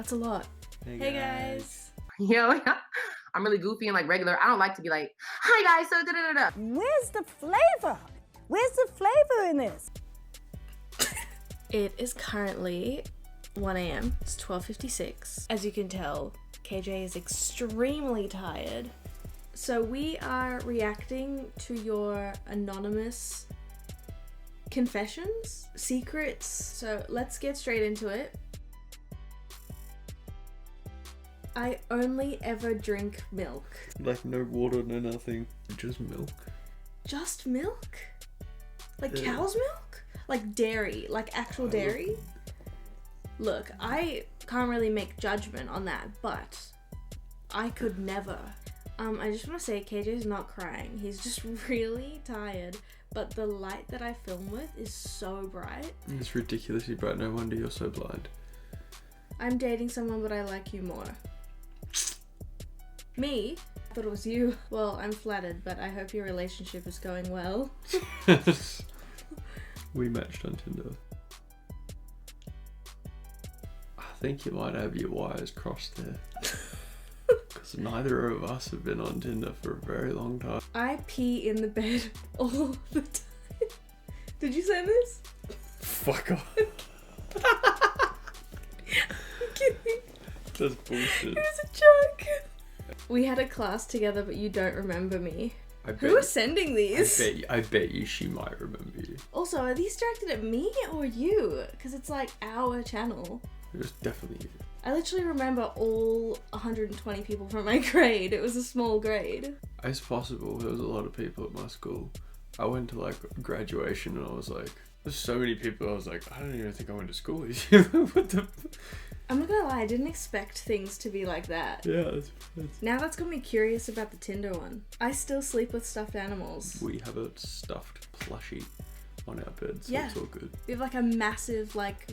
That's a lot. Hey guys. Yo, I'm really goofy and like regular. I don't like to be like, hi guys, so da-da-da-da. Where's the flavor? Where's the flavor in this? It is currently 1 a.m. It's 12:56. As you can tell, KJ is extremely tired. So we are reacting to your anonymous confessions, secrets. So let's get straight into it. I only ever drink milk. Like no water, no nothing. Just milk. Just milk? Like Yeah. cow's milk? Like dairy, like actual dairy? Look, I can't really make judgment on that, but I could never. I just want to say KJ's not crying. He's just really tired, but the light that I film with is so bright. It's ridiculously bright. No wonder you're so blind. I'm dating someone, but I like you more. Me? I thought it was you. Well, I'm flattered, but I hope your relationship is going well. We matched on Tinder. I think you might have your wires crossed there. Because neither of us have been on Tinder for a very long time. I pee in the bed all the time. Did you send this? Fuck off. I'm kidding. That's bullshit. It was a joke. We had a class together, but you don't remember me. Who is sending these? I bet you she might remember you. Also, are these directed at me or you? Because it's like our channel. It was definitely you. I literally remember all 120 people from my grade. It was a small grade. It's possible. There was a lot of people at my school. I went to like graduation and I was like, there's so many people. I was like, I don't even think I went to school this year. What the? I'm not gonna lie, I didn't expect things to be like that. Yeah, Now that's got me curious about the Tinder one. I still sleep with stuffed animals. we have a stuffed plushie on our bed, so Yeah. it's all good. We have like a massive like...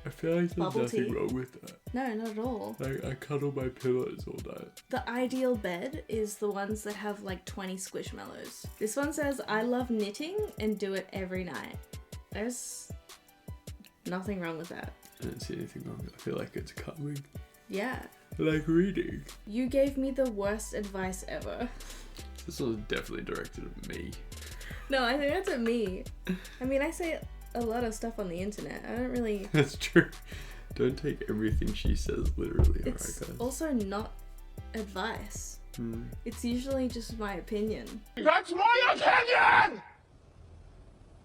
I feel like there's Bubble nothing tea? wrong with that. No, not at all. Like, I cuddle my pillows all night. The ideal bed is the ones that have like 20 squishmallows. This one says, I love knitting and do it every night. There's nothing wrong with that. I don't see anything wrong. I feel like it's coming. Yeah. I like reading. You gave me the worst advice ever. This was definitely directed at me. No, I think that's at me. I mean, I say a lot of stuff on the internet. I don't really... That's true. Don't take everything she says literally, It's alright guys? also not advice. It's usually just my opinion. That's my opinion!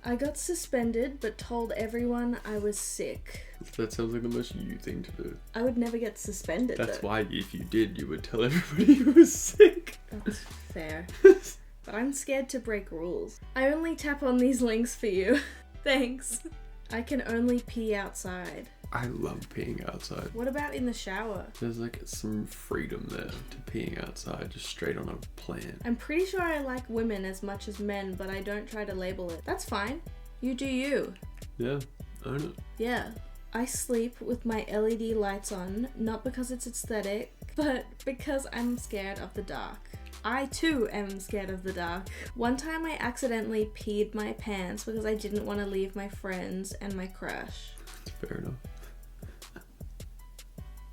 I got suspended but told everyone I was sick. That sounds like the most you thing to do. I would never get suspended That's though. why if you did, you would tell everybody you were sick. That's fair. But I'm scared to break rules. I only tap on these links for you. Thanks. I can only pee outside. I love peeing outside. What about in the shower? There's like some freedom there to peeing outside, just straight on a plant. I'm pretty sure I like women as much as men, but I don't try to label it. That's fine. You do you. Yeah, own it. Yeah. I sleep with my LED lights on, not because it's aesthetic, but because I'm scared of the dark. I too am scared of the dark. One time I accidentally peed my pants because I didn't want to leave my friends and my crush. Fair enough.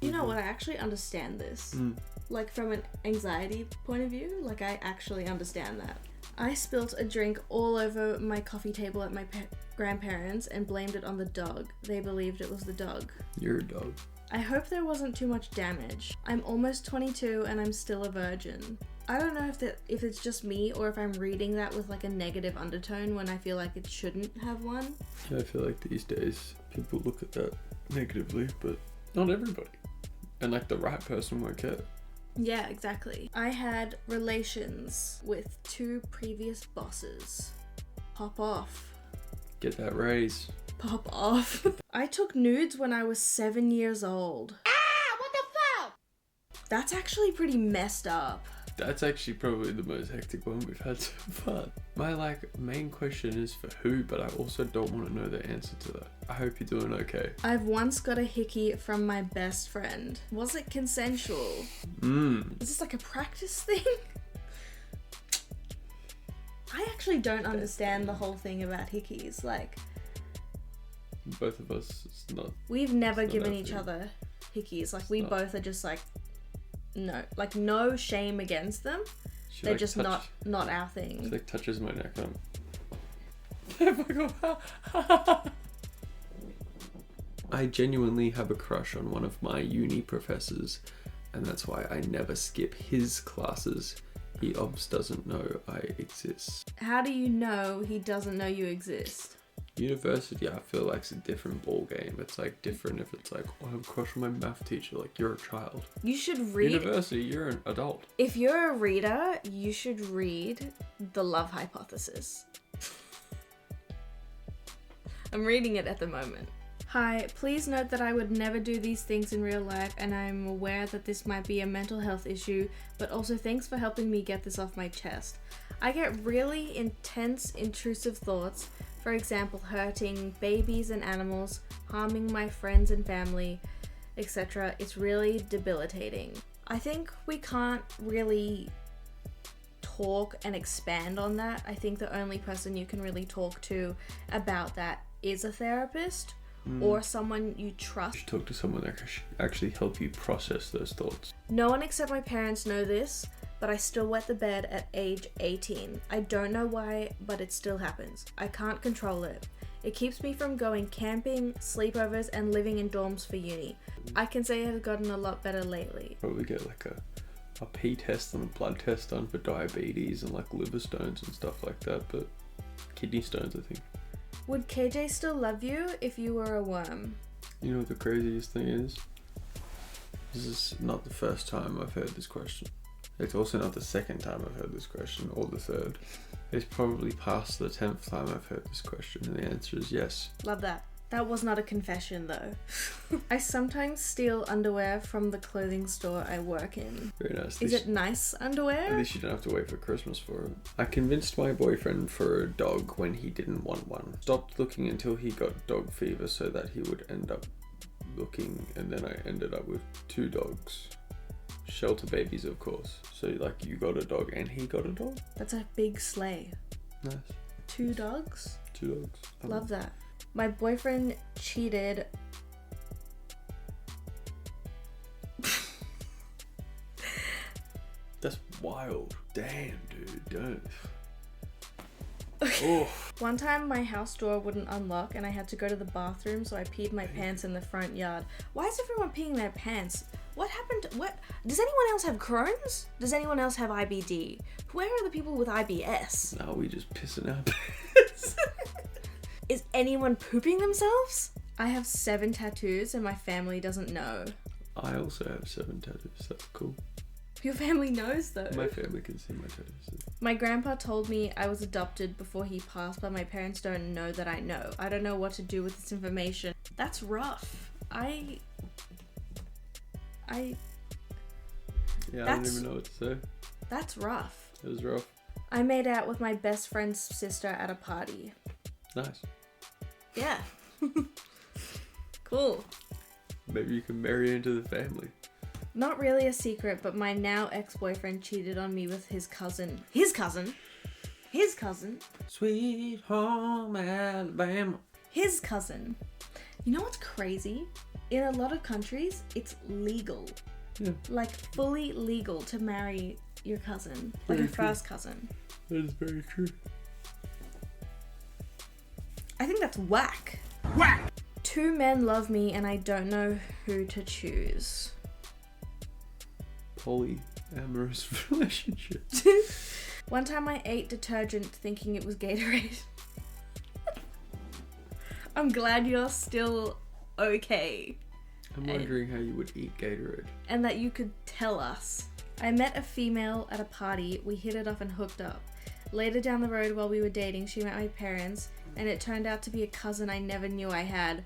You know what, I actually understand this. Like from an anxiety point of view, like I actually understand that. I spilt a drink all over my coffee table at my grandparents and blamed it on the dog. They believed it was the dog. You're a dog. I hope there wasn't too much damage. I'm almost 22 and I'm still a virgin. I don't know if it's just me or if I'm reading that with like a negative undertone when I feel like it shouldn't have one. I feel like these days people look at that negatively, but not everybody. And like the right person won't care. Yeah, exactly. I had relations with 2 previous bosses. Pop off. Get that raise. Pop off. I took nudes when I was 7 years old. Ah, what the fuck? That's actually pretty messed up. That's actually probably the most hectic one we've had so far. My like main question is for who, but I also don't want to know the answer to that. I hope you're doing okay. I've once got a hickey from my best friend. Was it consensual? Is this like a practice thing? I actually don't understand the whole thing about hickeys. Like, Both of us, it's not. we've never It's not given our each thing. other hickeys. Like we not- both are just like, no, like no shame against them. She, They're like, just touch- not our She thing. like touches my neck and I'm I genuinely have a crush on one of my uni professors, and that's why I never skip his classes. He obviously doesn't know I exist. How do you know he doesn't know you exist? University, I feel like it's a different ball game. It's like different if it's like, oh, I have a crush on my math teacher. Like, you're a child. You should read. University, you're an adult. If you're a reader, you should read The Love Hypothesis. I'm reading it at the moment. Hi, please note that I would never do these things in real life, and I'm aware that this might be a mental health issue, but also thanks for helping me get this off my chest. I get really intense, intrusive thoughts, for example, hurting babies and animals, harming my friends and family, etc. It's really debilitating. I think we can't really talk and expand on that. I think the only person you can really talk to about that is a therapist or someone you You trust. should talk to someone that can actually help you process those thoughts. No one except my parents know this, but I still wet the bed at age 18. I don't know why, but it still happens. I can't control it. It keeps me from going camping, sleepovers, and living in dorms for uni. I can say it has gotten a lot better lately. Probably get like a pee test and a blood test done for diabetes and like liver stones and stuff like that, but kidney stones, I think. Would KJ still love you if you were a worm? You know what the craziest thing is? This is not the first time I've heard this question. It's also not the second time I've heard this question, or the third. It's probably past the 10th time I've heard this question, and the answer is yes. Love that. That was not a confession though. I sometimes steal underwear from the clothing store I work in. Very nice. Is it nice At underwear? least you don't have to wait for Christmas for it. I convinced my boyfriend for a dog when he didn't want one. Stopped looking until he got dog fever so that he would end up looking, and then I ended up with 2 dogs. Shelter babies, of course. So like you got a dog and he got a dog? That's a big sleigh. Nice. 2 dogs? 2 dogs. Love that. My boyfriend cheated. That's wild. Damn, dude. Don't. Oh. One time my house door wouldn't unlock and I had to go to the bathroom, so I peed my pants in the front yard. Why is everyone peeing their pants? What happened? What? Does anyone else have Crohn's? Does anyone else have IBD? Where are the people with IBS? Now we just pissing our pants. Is anyone pooping themselves? I have 7 tattoos and my family doesn't know. I also have 7 tattoos. That's cool. Your family knows though. My family can see my tattoos. My grandpa told me I was adopted before he passed, but my parents don't know that I know. I don't know what to do with this information. That's rough. Yeah, I don't That's- even know what to say. That's rough. It was rough. I made out with my best friend's sister at a party. Nice. Yeah. Cool. Maybe you can marry into the family. Not really a secret, but my now ex-boyfriend cheated on me with his cousin. His cousin? His cousin? Sweet home Alabama. His cousin. You know what's crazy? In a lot of countries, it's legal. Yeah. Like, fully legal to marry your cousin. Like Very your true. first cousin. That is very true. I think that's whack. Whack! 2 men love me and I don't know who to choose. Polyamorous relationship. One time I ate detergent thinking it was Gatorade. I'm glad you're still okay I'm wondering how you would eat Gatorade. and that you could tell us. I met a female at a party, we hit it off and hooked up. Later down the road while we were dating, she met my parents and it turned out to be a cousin I never knew I had.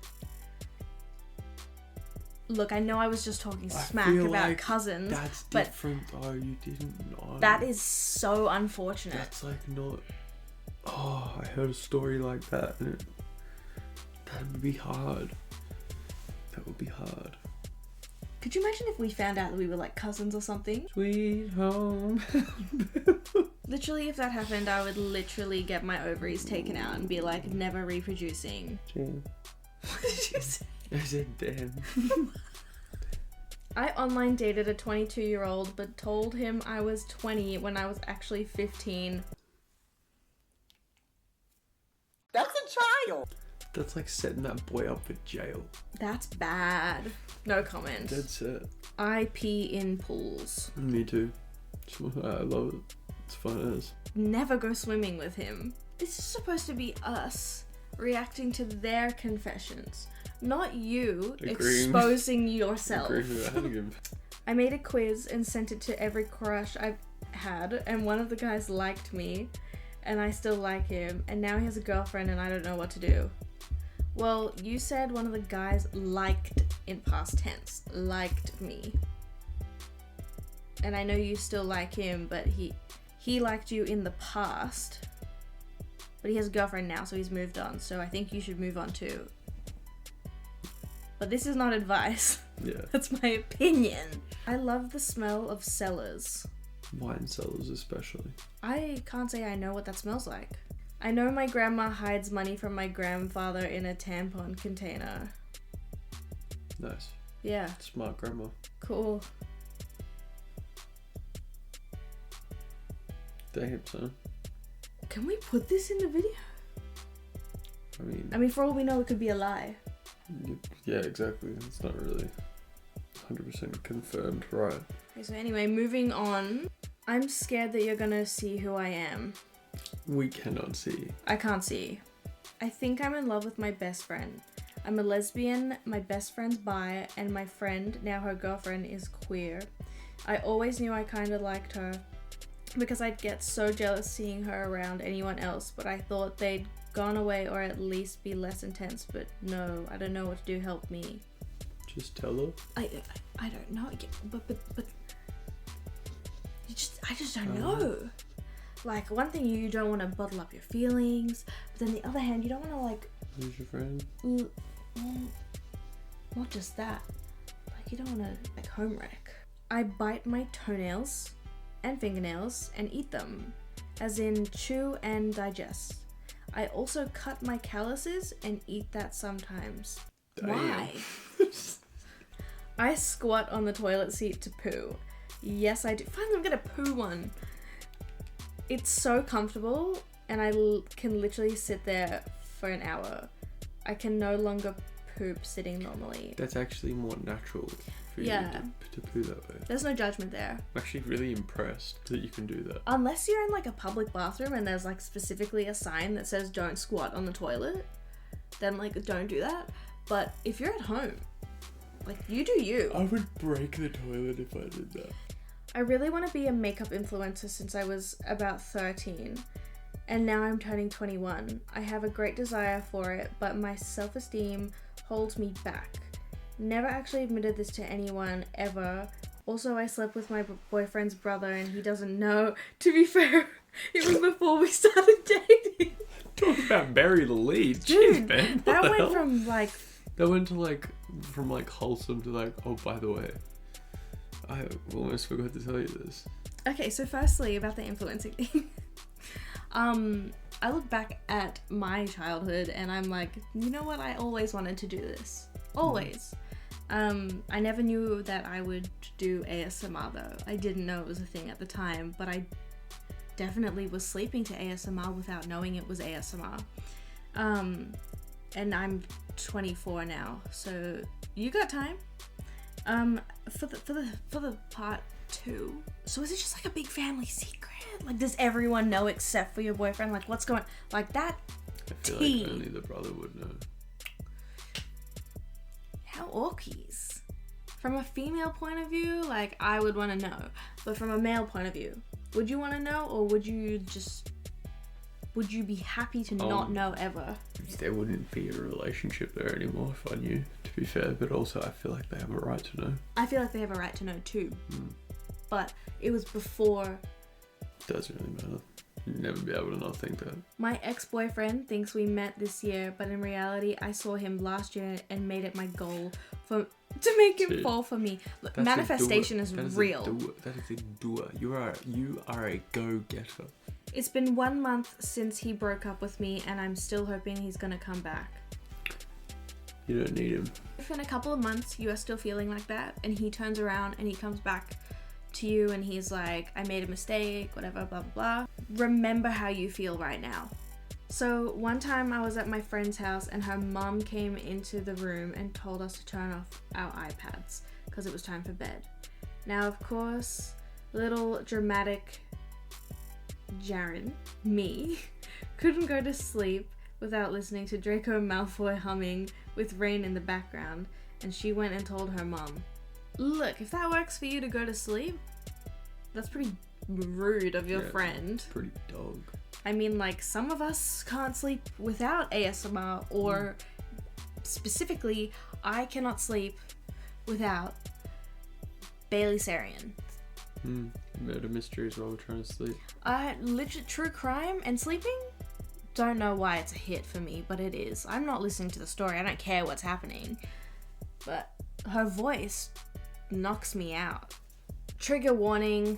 Look, I know I was just talking smack feel about like cousins, That's but different though, you didn't know. that is so unfortunate. That's like not... Oh, I heard a story like that and that would be hard. That would be hard. Could you imagine if we found out that we were like cousins or something? Sweet home. Literally, if that happened, I would literally get my ovaries taken out and be like, never reproducing. Jam. What did you say? I said damn. I online dated a 22-year-old but told him I was 20 when I was actually 15. That's a child. That's like setting that boy up for jail. That's bad. No comment. That's it. I pee in pools. Me too. I love it. It's fun as. Never go swimming with him. This is supposed to be us reacting to their confessions, not you Agreeing. exposing yourself. Agreeing. I made a quiz and sent it to every crush I've had, and one of the guys liked me, and I still like him, and now he has a girlfriend and I don't know what to do. Well, you said one of the guys liked in past tense, liked me. And I know you still like him, but he liked you in the past. But he has a girlfriend now, so he's moved on. So I think you should move on too. But this is not advice. Yeah. That's my opinion. I love the smell of cellars. Wine cellars especially. I can't say I know what that smells like. I know my grandma hides money from my grandfather in a tampon container. Nice. Yeah, Smart grandma. cool. Damn, son. Can we put this in the video? I I mean, for all we know, it could be a lie. yeah, exactly. It's not really 100% confirmed, right? Okay, so anyway, moving on. I'm scared that you're gonna see who I am. We cannot see. I can't see. I think I'm in love with my best friend. I'm a lesbian, my best friend's bi, and my friend, now her girlfriend, is queer. I always knew I kinda liked her because I'd get so jealous seeing her around anyone else, but I thought they'd gone away or at least be less intense, but no, I don't know what to do, help me. Just tell her. I don't know, but I just don't know. Like, one thing, you don't want to bottle up your feelings, but then the other hand, you don't want to, like... Who's your friend? Not just that. Like, you don't want to, like, home wreck. I bite my toenails and fingernails and eat them, as in chew and digest. I also cut my calluses and eat that sometimes. Damn. Why? I squat on the toilet seat to poo. Yes, I do. Finally, I'm gonna poo one. It's so comfortable, and I can literally sit there for an hour. I can no longer poop sitting normally. That's actually more natural for you to poo that way. There's no judgment there. I'm actually really impressed that you can do that. Unless you're in like a public bathroom and there's like specifically a sign that says don't squat on the toilet, then like don't do that. But if you're at home, like you do you. I would break the toilet if I did that. I really want to be a makeup influencer since I was about 13, and now I'm turning 21. I have a great desire for it, but my self-esteem holds me back. Never actually admitted this to anyone, ever. Also, I slept with my boyfriend's brother and he doesn't know. To be fair, it was before we started dating. Talk about bury the lead. Dude, Jeez, man. that What the went hell? from like... That went to like, from like wholesome to like, oh, by the way, I almost forgot to tell you this. Okay, so firstly, about the influencing thing. I look back at my childhood and I'm like, you know what? I always wanted to do this. Always. I never knew that I would do ASMR though. I didn't know it was a thing at the time, but I definitely was sleeping to ASMR without knowing it was ASMR. And I'm 24 now, so you got time. For the part 2. So is it just like a big family secret? Like, does everyone know except for your boyfriend? Like, what's going like that? I feel Tea. like only the brother would know. How orkies? From a female point of view, like I would want to know, but from a male point of view, would you want to know, or would you be happy to not know ever? There wouldn't be a relationship there anymore if I knew, to be fair, but also I feel like they have a right to know. I feel like they have a right to know too, but it was before. Doesn't really matter. You'd never be able to not think that. My ex-boyfriend thinks we met this year, but in reality, I saw him last year and made it my goal to make him Dude, fall for me. Look, That's manifestation a is doer. That real. That is a doer. You are a go-getter. It's been 1 month since he broke up with me, and I'm still hoping he's gonna come back. You don't need him. if in a couple of months you are still feeling like that and he turns around and he comes back to you and he's like, I made a mistake, whatever, blah, blah, blah, remember how you feel right now. So one time I was at my friend's house and her mum came into the room and told us to turn off our iPads because it was time for bed. Now, of course, little dramatic Jaren, me, couldn't go to sleep without listening to Draco Malfoy humming with rain in the background, and she went and told her mum, look, if that works for you to go to sleep, that's pretty rude of your friend. Pretty dog. I mean, like, some of us can't sleep without ASMR, or specifically, I cannot sleep without Bailey Sarian. Murder mysteries while we're trying to sleep. Legit true crime and sleeping? Don't know why it's a hit for me, but it is. I'm not listening to the story, I don't care what's happening. But her voice knocks me out. Trigger warning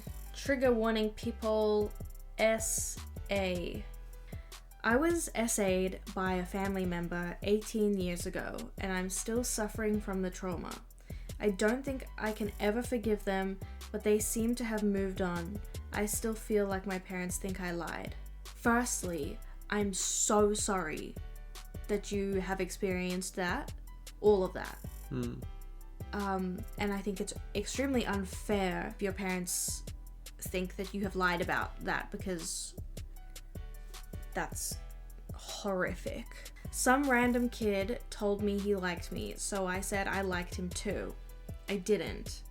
people, SA. I was SA'd by a family member 18 years ago, and I'm still suffering from the trauma. I don't think I can ever forgive them, but they seem to have moved on. I still feel like my parents think I lied. Firstly, I'm so sorry that you have experienced that, all of that. And I think it's extremely unfair if your parents think that you have lied about that, because that's horrific. Some random kid told me he liked me, so I said I liked him too. I didn't.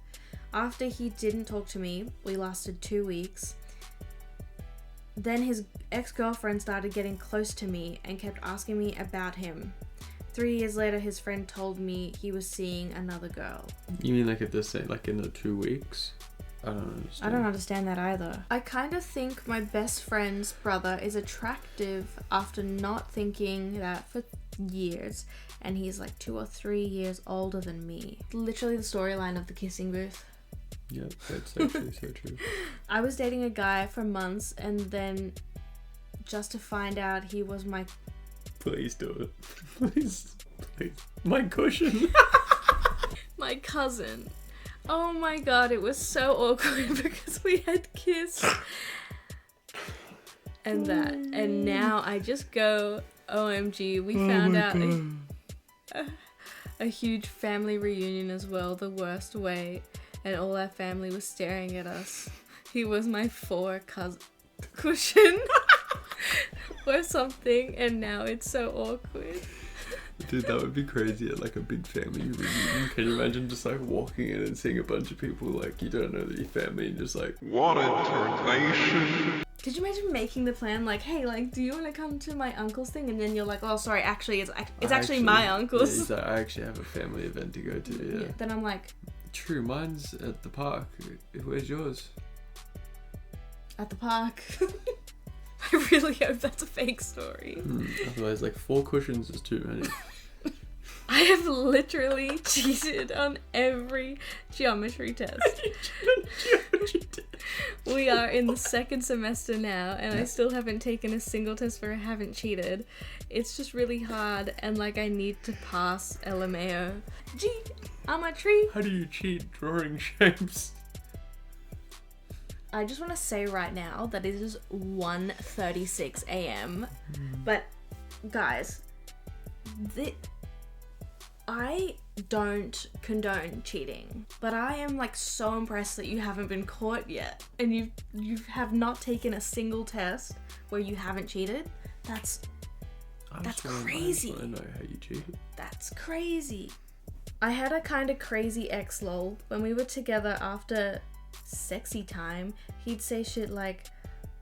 After he didn't talk to me, we lasted 2 weeks. Then his ex-girlfriend started getting close to me and kept asking me about him. 3 years later, his friend told me he was seeing another girl. You mean like at the same, like in the 2 weeks? I don't understand. I don't understand that either. I kind of think my best friend's brother is attractive after not thinking that for years, and he's like 2 or 3 years older than me. Literally the storyline of the kissing booth. Yep, that's actually so true. I was dating a guy for months, and then just to find out he was my... Please do it. Please. My cushion. my cousin. Oh my god, it was so awkward because we had kissed. And that. And now I just go, OMG, we found out a huge family reunion as well, the worst way. And all our family was staring at us. He was my 4 cousin cushion or something, and now it's so awkward. Dude, that would be crazy at like a big family reunion. Can you imagine just like walking in and seeing a bunch of people like you don't know that your family and just like, what entertainment? Could you imagine making the plan like, hey, like, do you want to come to my uncle's thing? And then you're like, oh, sorry, actually, it's actually my uncle's. Yeah, I actually have a family event to go to, yeah. Then I'm like... True, mine's at the park. Where's yours? At the park. I really hope that's a fake story. Otherwise, like 4 cushions is too many. I have literally cheated on every geometry test. We are in the 2nd semester now, and I still haven't taken a single test where I haven't cheated. It's just really hard, and like I need to pass lmao. I'm a tree. How do you cheat drawing shapes? I just want to say right now that it is 1:36 a.m. But guys, I don't condone cheating, but I am like so impressed that you haven't been caught yet, and you have not taken a single test where you haven't cheated. That's crazy. I know how you cheated. That's crazy. I had a kind of crazy ex lol. When we were together after sexy time, he'd say shit like,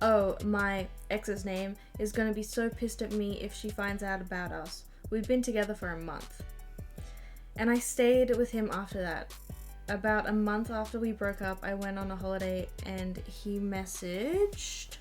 oh, my ex's name is gonna be so pissed at me if she finds out about us. We've been together for a month. And I stayed with him after that. About a month after we broke up, I went on a holiday and he messaged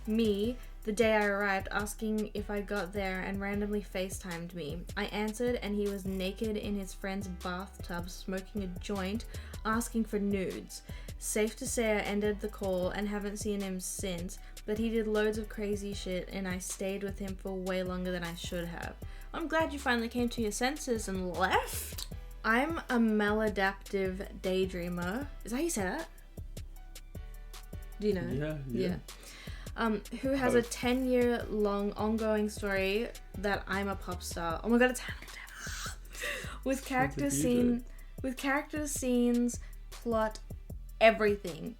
me the day I arrived asking if I got there and randomly FaceTimed me. I answered and he was naked in his friend's bathtub smoking a joint, asking for nudes. Safe to say I ended the call and haven't seen him since, but he did loads of crazy shit and I stayed with him for way longer than I should have. I'm glad you finally came to your senses and left. I'm a maladaptive daydreamer. Is that how you say that? Do you know? Yeah. Who has a 10-year-long ongoing story that I'm a pop star. Oh my god, it's Hannah Montana. With characters, scenes, plot, everything.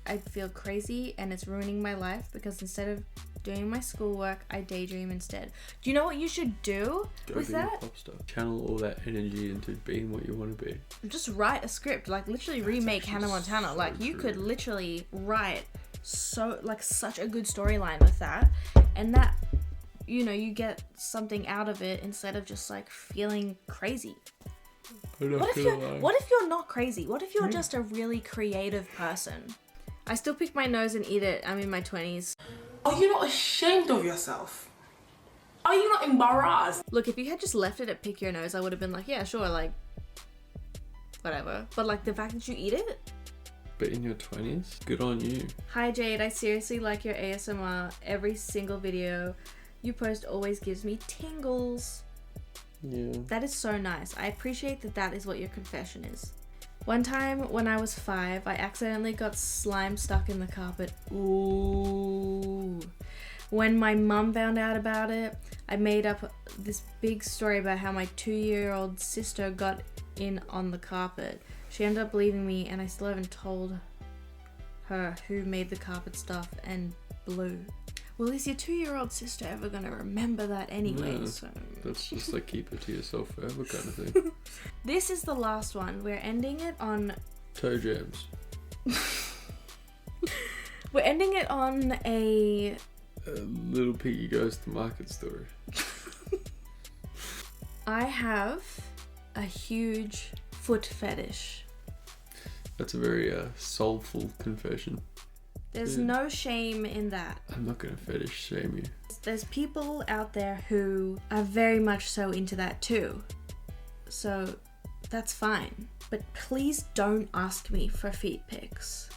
I feel crazy and it's ruining my life because instead of doing my schoolwork, I daydream instead. Do you know what you should do with that? A pop star. Channel all that energy into being what you want to be. Just write a script, like literally remake Hannah Montana. Like you could literally write such a good storyline with that, and that, you know, you get something out of it instead of just like feeling crazy. What if you're not crazy? What if you're just a really creative person? I still pick my nose and eat it. I'm in my 20s. Are you not ashamed of yourself? Are you not embarrassed? Look, if you had just left it at pick your nose, I would have been like, yeah, sure, like, whatever. But like the fact that you eat it? But in your 20s, good on you. Hi Jade, I seriously like your ASMR. Every single video you post always gives me tingles. Yeah. That is so nice. I appreciate that that is what your confession is. One time when I was 5, I accidentally got slime stuck in the carpet. Ooh. When my mum found out about it, I made up this big story about how my 2-year-old sister got in on the carpet. She ended up believing me, and I still haven't told her who made the carpet stuff and blue. Well, is your 2-year-old sister ever gonna remember that anyway? No, so that's just like keep it to yourself forever kind of thing. This is the last one. We're ending it on... Toe jams. We're ending it on a little piggy goes to market story. I have a huge foot fetish. That's a very soulful confession. There's Yeah. no shame in that. I'm not gonna fetish shame you. There's people out there who are very much so into that too. So that's fine. But please don't ask me for feet pics.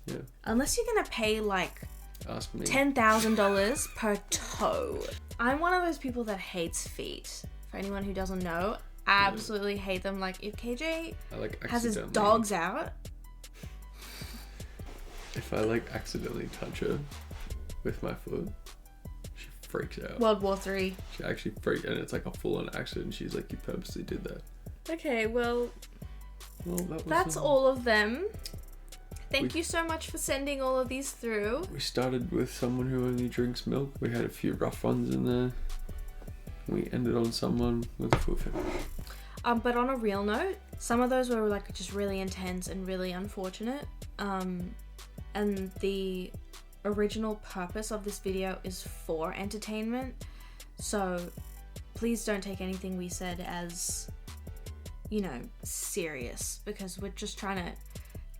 Yeah. Unless you're gonna pay like Ask me. $10,000 per toe. I'm one of those people that hates feet. For anyone who doesn't know, I absolutely hate them. Like if KJ has his dogs out. If I like accidentally touch her with my foot, she freaks out. World War III. She actually freaks, and it's like a full-on accident. She's like, you purposely did that. Okay, well, that's all. all of them. Thank you so much for sending all of these through. We started with someone who only drinks milk. We had a few rough ones in there. We ended on someone with a foot fetish. But on a real note, some of those were like just really intense and really unfortunate. And the original purpose of this video is for entertainment. So please don't take anything we said as, you know, serious, because we're just trying to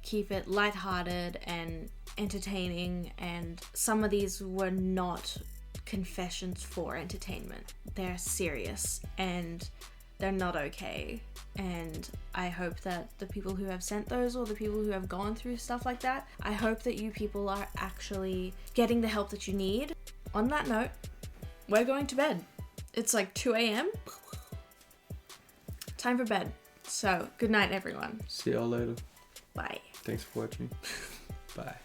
keep it lighthearted and entertaining, and some of these were not confessions for entertainment. They're serious and they're not okay. And I hope that the people who have sent those, or the people who have gone through stuff like that, I hope that you people are actually getting the help that you need. On that note, we're going to bed. It's like 2 a.m. Time for bed. So, good night, everyone. See y'all later. Bye. Thanks for watching. Bye.